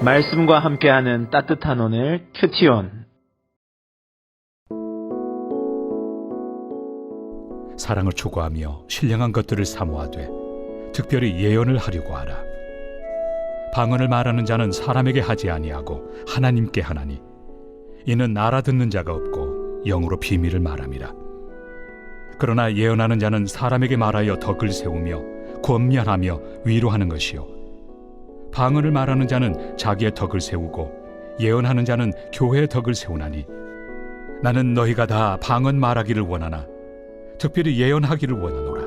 말씀과 함께하는 따뜻한 오늘 큐티온. 사랑을 추구하며 신령한 것들을 사모하되 특별히 예언을 하려고 하라. 방언을 말하는 자는 사람에게 하지 아니하고 하나님께 하나니 이는 알아듣는 자가 없고 영으로 비밀을 말함이라. 그러나 예언하는 자는 사람에게 말하여 덕을 세우며 권면하며 위로하는 것이요 방언을 말하는 자는 자기의 덕을 세우고 예언하는 자는 교회의 덕을 세우나니 나는 너희가 다 방언 말하기를 원하나 특별히 예언하기를 원하노라.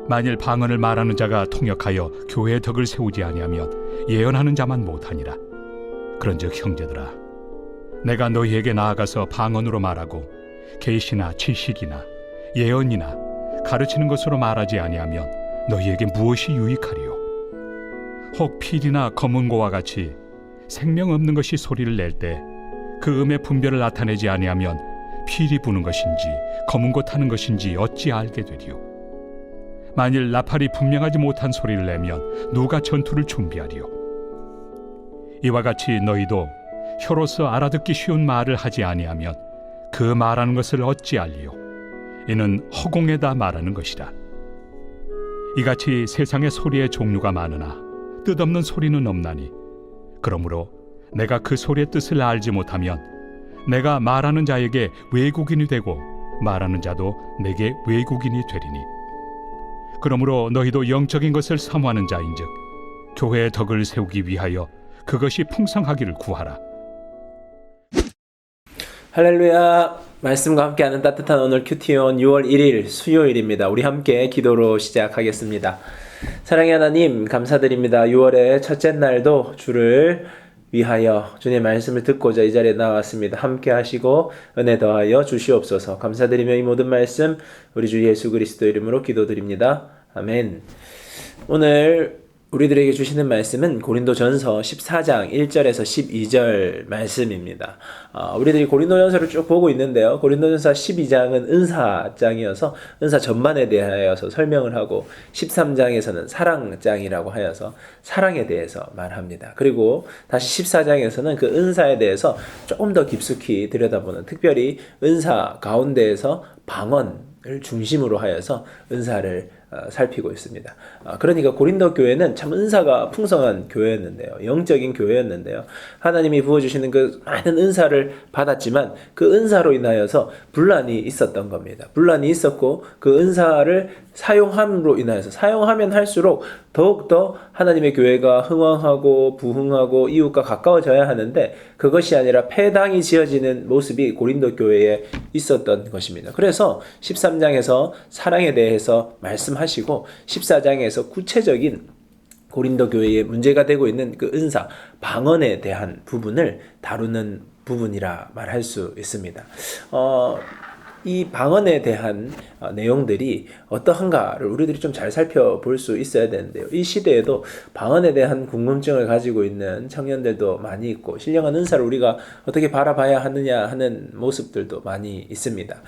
만일 방언을 말하는 자가 통역하여 교회의 덕을 세우지 아니하면 예언하는 자만 못하니라. 그런즉 형제들아, 내가 너희에게 나아가서 방언으로 말하고 계시나 지식이나 예언이나 가르치는 것으로 말하지 아니하면 너희에게 무엇이 유익하리요? 혹 필이나 검은고와 같이 생명 없는 것이 소리를 낼 때 그 음의 분별을 나타내지 아니하면 필이 부는 것인지 검은고 타는 것인지 어찌 알게 되리요? 만일 나팔이 분명하지 못한 소리를 내면 누가 전투를 준비하리요? 이와 같이 너희도 혀로서 알아듣기 쉬운 말을 하지 아니하면 그 말하는 것을 어찌 알리요? 이는 허공에다 말하는 것이라. 이같이 세상의 소리의 종류가 많으나 뜻없는 소리는 없나니 그러므로 내가 그 소리의 뜻을 알지 못하면 내가 말하는 자에게 외국인이 되고 말하는 자도 내게 외국인이 되리니 그러므로 너희도 영적인 것을 사모하는 자인즉 교회의 덕을 세우기 위하여 그것이 풍성하기를 구하라. 할렐루야. 말씀과 함께하는 따뜻한 오늘 큐티온 6월 1일 수요일입니다. 우리 함께 기도로 시작하겠습니다. 사랑의 하나님, 감사드립니다. 6월의 첫째 날도 주를 위하여 주님의 말씀을 듣고자 이 자리에 나왔습니다. 함께 하시고 은혜 더하여 주시옵소서. 감사드리며 이 모든 말씀 우리 주 예수 그리스도 이름으로 기도드립니다. 아멘. 오늘 우리들에게 주시는 말씀은 고린도전서 14장 1절에서 12절 말씀입니다. 우리들이 고린도전서를 쭉 보고 있는데요. 고린도전서 12장은 은사장이어서 은사 전반에 대하여서 설명을 하고 13장에서는 사랑장이라고 하여서 사랑에 대해서 말합니다. 그리고 다시 14장에서는 그 은사에 대해서 조금 더 깊숙이 들여다보는, 특별히 은사 가운데에서 방언을 중심으로 하여서 은사를 살피고 있습니다. 그러니까 고린도 교회는 참 은사가 풍성한 교회였는데요. 영적인 교회였는데요. 하나님이 부어주시는 그 많은 은사를 받았지만 그 은사로 인하여서 분란이 있었던 겁니다. 분란이 있었고 그 은사를 사용함으로 인하여서 사용하면 할수록 더욱더 하나님의 교회가 흥왕하고 부흥하고 이웃과 가까워져야 하는데 그것이 아니라 폐당이 지어지는 모습이 고린도 교회에 있었던 것입니다. 그래서 13장에서 사랑에 대해서 말씀하시고 14장에서 구체적인 고린도 교회에 문제가 되고 있는 그 은사, 방언에 대한 부분을 다루는 부분이라 말할 수 있습니다. 이 방언에 대한 내용들이 어떠한가를 우리들이 좀 잘 살펴볼 수 있어야 되는데요. 이 시대에도 방언에 대한 궁금증을 가지고 있는 청년들도 많이 있고 신령한 은사를 우리가 어떻게 바라봐야 하느냐 하는 모습들도 많이 있습니다.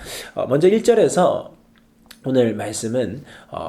먼저 1절에서 오늘 말씀은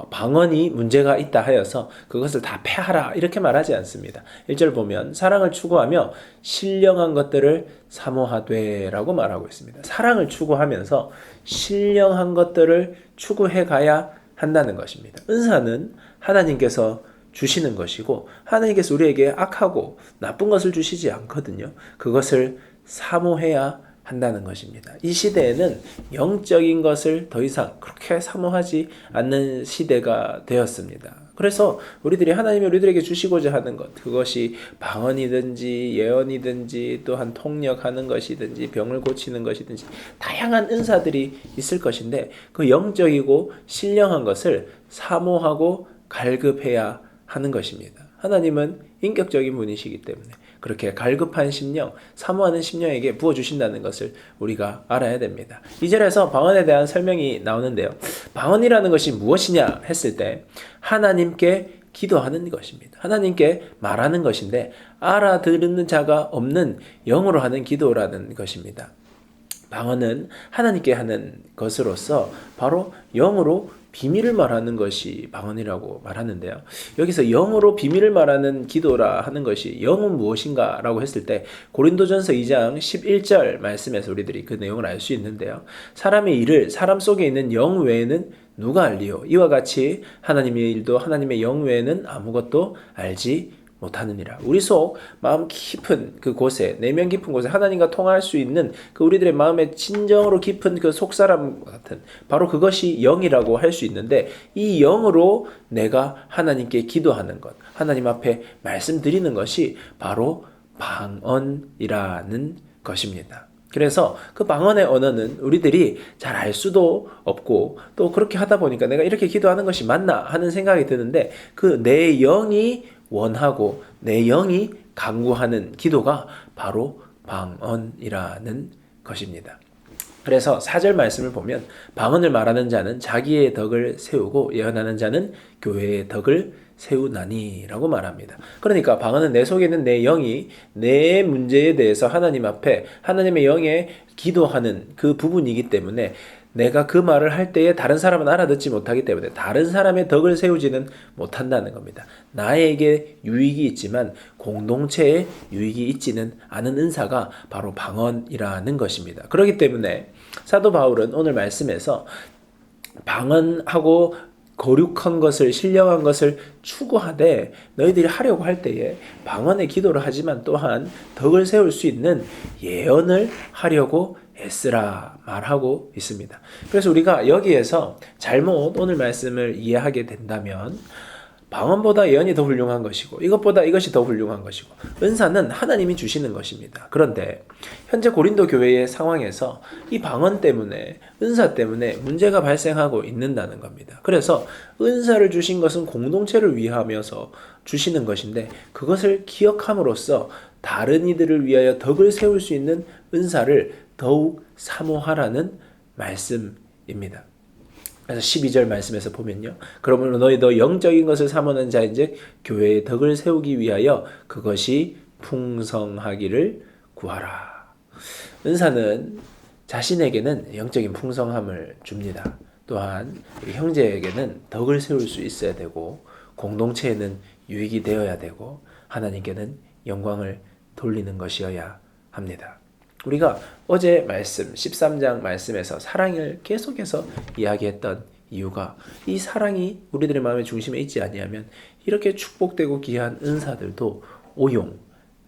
방언이 문제가 있다 하여서 그것을 다 폐하라 이렇게 말하지 않습니다. 1절 보면 사랑을 추구하며 신령한 것들을 사모하되 라고 말하고 있습니다. 사랑을 추구하면서 신령한 것들을 추구해 가야 한다는 것입니다. 은사는 하나님께서 주시는 것이고 하나님께서 우리에게 악하고 나쁜 것을 주시지 않거든요. 그것을 사모해야 한다는 것입니다. 이 시대에는 영적인 것을 더 이상 그렇게 사모하지 않는 시대가 되었습니다. 그래서 우리들이 하나님이 우리들에게 주시고자 하는 것, 그것이 방언이든지 예언이든지 또한 통역하는 것이든지 병을 고치는 것이든지 다양한 은사들이 있을 것인데 그 영적이고 신령한 것을 사모하고 갈급해야 하는 것입니다. 하나님은 인격적인 분이시기 때문에 그렇게 갈급한 심령, 사모하는 심령에게 부어주신다는 것을 우리가 알아야 됩니다. 2절에서 방언에 대한 설명이 나오는데요. 방언이라는 것이 무엇이냐 했을 때 하나님께 기도하는 것입니다. 하나님께 말하는 것인데 알아듣는 자가 없는 영으로 하는 기도라는 것입니다. 방언은 하나님께 하는 것으로서 바로 영으로 비밀을 말하는 것이 방언이라고 말하는데요. 여기서 영으로 비밀을 말하는 기도라 하는 것이 영은 무엇인가 라고 했을 때 고린도전서 2장 11절 말씀에서 우리들이 그 내용을 알 수 있는데요. 사람의 일을 사람 속에 있는 영 외에는 누가 알리요? 이와 같이 하나님의 일도 하나님의 영 외에는 아무것도 알지 못하느니라. 우리 속 마음 깊은 그 곳에, 내면 깊은 곳에 하나님과 통할 수 있는 그 우리들의 마음의 진정으로 깊은 그 속사람 같은 바로 그것이 영이라고 할 수 있는데, 이 영으로 내가 하나님께 기도하는 것, 하나님 앞에 말씀드리는 것이 바로 방언이라는 것입니다. 그래서 그 방언의 언어는 우리들이 잘 알 수도 없고, 또 그렇게 하다 보니까 내가 이렇게 기도하는 것이 맞나 하는 생각이 드는데, 그 내 영이 원하고 내 영이 간구하는 기도가 바로 방언이라는 것입니다. 그래서 4절 말씀을 보면 방언을 말하는 자는 자기의 덕을 세우고 예언하는 자는 교회의 덕을 세우나니 라고 말합니다. 그러니까 방언은 내 속에 있는 내 영이 내 문제에 대해서 하나님 앞에 하나님의 영에 기도하는 그 부분이기 때문에, 내가 그 말을 할 때에 다른 사람은 알아듣지 못하기 때문에 다른 사람의 덕을 세우지는 못한다는 겁니다. 나에게 유익이 있지만 공동체에 유익이 있지는 않은 은사가 바로 방언이라는 것입니다. 그렇기 때문에 사도 바울은 오늘 말씀에서 방언하고 거룩한 것을, 신령한 것을 추구하되 너희들이 하려고 할 때에 방언의 기도를 하지만 또한 덕을 세울 수 있는 예언을 하려고 애쓰라 말하고 있습니다. 그래서 우리가 여기에서 잘못 오늘 말씀을 이해하게 된다면 방언보다 예언이 더 훌륭한 것이고 이것보다 이것이 더 훌륭한 것이고 은사는 하나님이 주시는 것입니다. 그런데 현재 고린도 교회의 상황에서 이 방언 때문에, 은사 때문에 문제가 발생하고 있는다는 겁니다. 그래서 은사를 주신 것은 공동체를 위하여서 주시는 것인데, 그것을 기억함으로써 다른 이들을 위하여 덕을 세울 수 있는 은사를 더욱 사모하라는 말씀입니다. 그래서 12절 말씀에서 보면요, 그러므로 너희도 영적인 것을 사모하는 자인즉 교회의 덕을 세우기 위하여 그것이 풍성하기를 구하라. 은사는 자신에게는 영적인 풍성함을 줍니다. 또한 형제에게는 덕을 세울 수 있어야 되고, 공동체에는 유익이 되어야 되고, 하나님께는 영광을 돌리는 것이어야 합니다. 우리가 어제 말씀 13장 말씀에서 사랑을 계속해서 이야기했던 이유가, 이 사랑이 우리들의 마음의 중심에 있지 아니하면 이렇게 축복되고 귀한 은사들도 오용,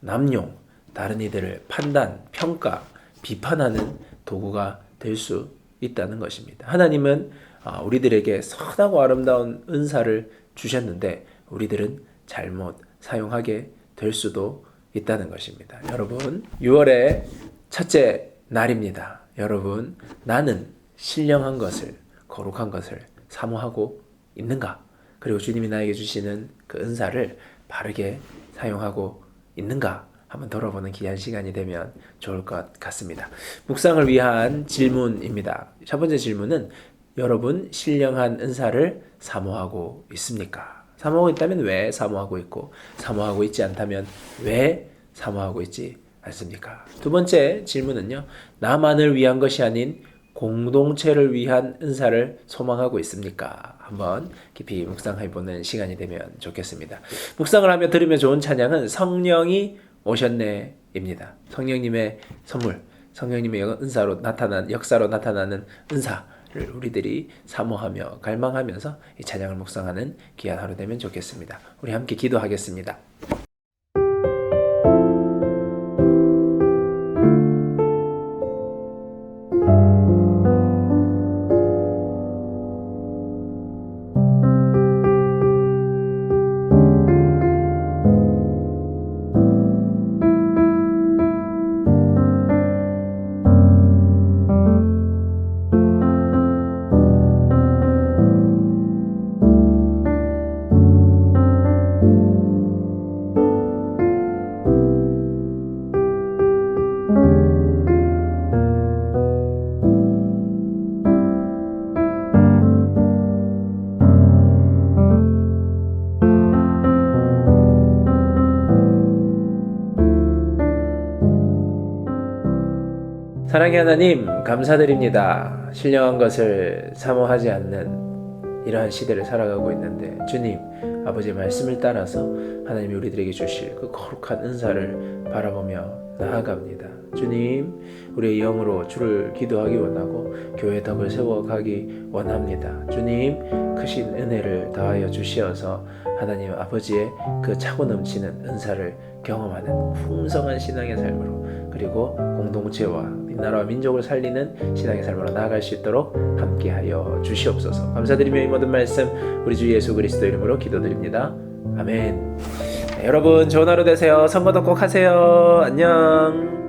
남용, 다른 이들을 판단, 평가, 비판하는 도구가 될 수 있다는 것입니다. 하나님은 우리들에게 선하고 아름다운 은사를 주셨는데 우리들은 잘못 사용하게 될 수도 있다는 것입니다. 여러분, 6월의 첫째 날입니다. 여러분, 나는 신령한 것을, 거룩한 것을 사모하고 있는가? 그리고 주님이 나에게 주시는 그 은사를 바르게 사용하고 있는가? 한번 돌아보는 귀한 시간이 되면 좋을 것 같습니다. 묵상을 위한 질문입니다. 첫 번째 질문은, 여러분 신령한 은사를 사모하고 있습니까? 사모하고 있다면 왜 사모하고 있고, 사모하고 있지 않다면 왜 사모하고 있지 않습니까? 두 번째 질문은요, 나만을 위한 것이 아닌 공동체를 위한 은사를 소망하고 있습니까? 한번 깊이 묵상해보는 시간이 되면 좋겠습니다. 묵상을 하며 들으면 좋은 찬양은 성령이 오셨네입니다. 성령님의 선물, 성령님의 은사로 나타난, 역사로 나타나는 은사를 우리들이 사모하며 갈망하면서 이 찬양을 묵상하는 귀한 하루 되면 좋겠습니다. 우리 함께 기도하겠습니다. 사랑의 하나님, 감사드립니다. 신령한 것을 사모하지 않는 이러한 시대를 살아가고 있는데 주님 아버지의 말씀을 따라서 하나님이 우리들에게 주실 그 거룩한 은사를 바라보며 나아갑니다. 주님 우리의 영으로 주를 기도하기 원하고 교회 덕을 세워가기 원합니다. 주님 크신 은혜를 더하여 주시어서 하나님 아버지의 그 차고 넘치는 은사를 경험하는 풍성한 신앙의 삶으로 그리고 공동체와 이 나라와 민족을 살리는 신앙의 삶으로 나아갈 수 있도록 함께하여 주시옵소서. 감사드리며 이 모든 말씀 우리 주 예수 그리스도 이름으로 기도드립니다. 아멘. 네, 여러분 좋은 하루 되세요. 선거도 꼭 하세요. 안녕.